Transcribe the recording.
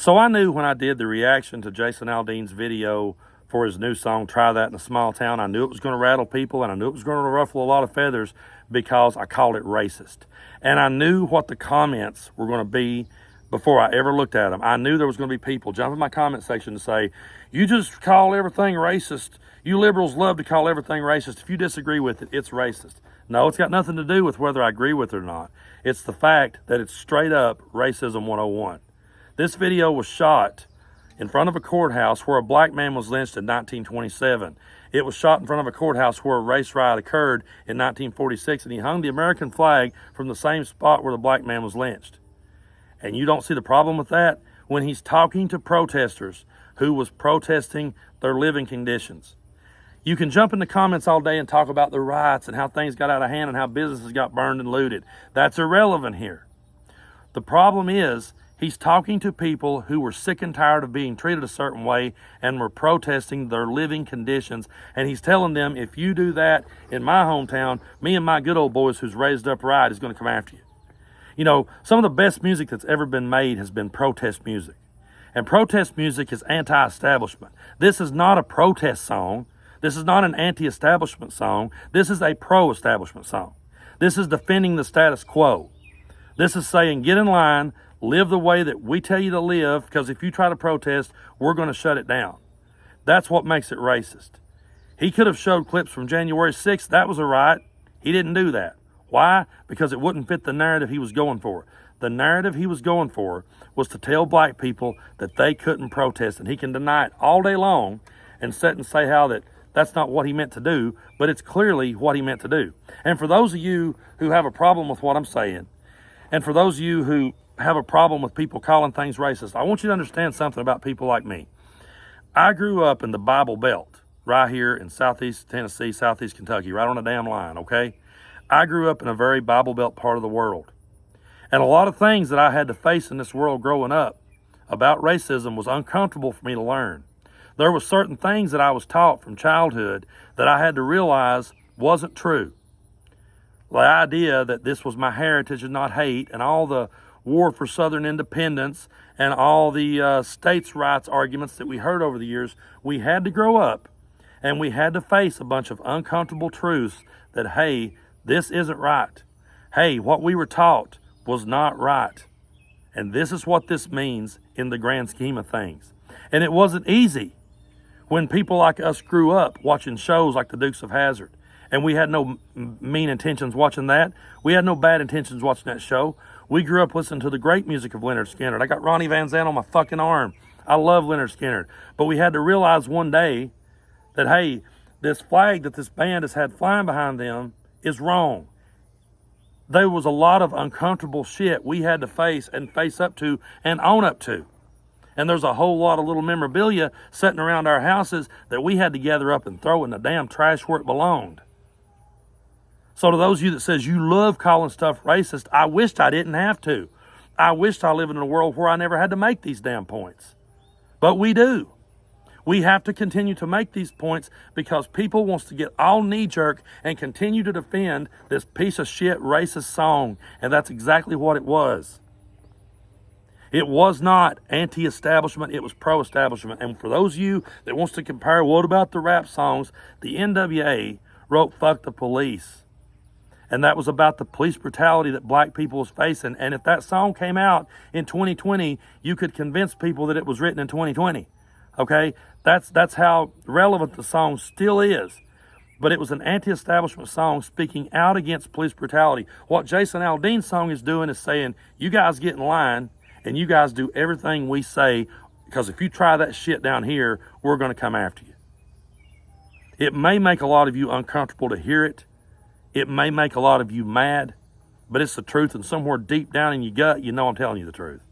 So I knew when I did the reaction to Jason Aldean's video for his new song, Try That in a Small Town, I knew it was going to rattle people, and I knew it was going to ruffle a lot of feathers because I called it racist. And I knew what the comments were going to be before I ever looked at them. I knew there was going to be people jump in my comment section to say, you just call everything racist. You liberals love to call everything racist. If you disagree with it, it's racist. No, it's got nothing to do with whether I agree with it or not. It's the fact that it's straight up racism 101. This video was shot in front of a courthouse where a black man was lynched in 1927. It was shot in front of a courthouse where a race riot occurred in 1946, and he hung the American flag from the same spot where the black man was lynched. And you don't see the problem with that? When he's talking to protesters who was protesting their living conditions. You can jump in the comments all day and talk about the riots and how things got out of hand and how businesses got burned and looted. That's irrelevant here. The problem is, he's talking to people who were sick and tired of being treated a certain way and were protesting their living conditions. And he's telling them, if you do that in my hometown, me and my good old boys who's raised up right is going to come after you. You know, some of the best music that's ever been made has been protest music. And protest music is anti-establishment. This is not a protest song. This is not an anti-establishment song. This is a pro-establishment song. This is defending the status quo. This is saying, get in line, live the way that we tell you to live, because if you try to protest, we're going to shut it down. That's what makes it racist. He could have showed clips from January 6th. That was a riot. He didn't do that. Why? Because it wouldn't fit the narrative he was going for. The narrative he was going for was to tell black people that they couldn't protest, and he can deny it all day long and sit and say how that's not what he meant to do, but it's clearly what he meant to do. And for those of you who have a problem with what I'm saying, and for those of you who have a problem with people calling things racist, I want you to understand something about people like me. I grew up in the Bible Belt, right here in southeast Tennessee, southeast Kentucky, right on the damn line, okay? I grew up in a very Bible Belt part of the world. And a lot of things that I had to face in this world growing up about racism was uncomfortable for me to learn. There were certain things that I was taught from childhood that I had to realize wasn't true. The idea that this was my heritage and not hate, and all the war for Southern independence and all the states' rights arguments that we heard over the years, we had to grow up and we had to face a bunch of uncomfortable truths that, hey, this isn't right. Hey, what we were taught was not right. And this is what this means in the grand scheme of things. And it wasn't easy when people like us grew up watching shows like the Dukes of Hazzard. And we had no mean intentions watching that. We had no bad intentions watching that show. We grew up listening to the great music of Leonard Skinner. I got Ronnie Van Zant on my fucking arm. I love Leonard Skinner. But we had to realize one day that, hey, this flag that this band has had flying behind them is wrong. There was a lot of uncomfortable shit we had to face and face up to and own up to. And there's a whole lot of little memorabilia sitting around our houses that we had to gather up and throw in the damn trash where it belonged. So to those of you that says you love calling stuff racist, I wished I didn't have to. I wished I lived in a world where I never had to make these damn points. But we do. We have to continue to make these points because people wants to get all knee-jerk and continue to defend this piece of shit racist song. And that's exactly what it was. It was not anti-establishment, it was pro-establishment. And for those of you that wants to compare, what about the rap songs? The NWA wrote Fuck the Police. And that was about the police brutality that black people was facing. And if that song came out in 2020, you could convince people that it was written in 2020. Okay? That's how relevant the song still is. But it was an anti-establishment song speaking out against police brutality. What Jason Aldean's song is doing is saying, you guys get in line and you guys do everything we say, because if you try that shit down here, we're going to come after you. It may make a lot of you uncomfortable to hear it. It may make a lot of you mad, but it's the truth, and somewhere deep down in your gut, you know I'm telling you the truth.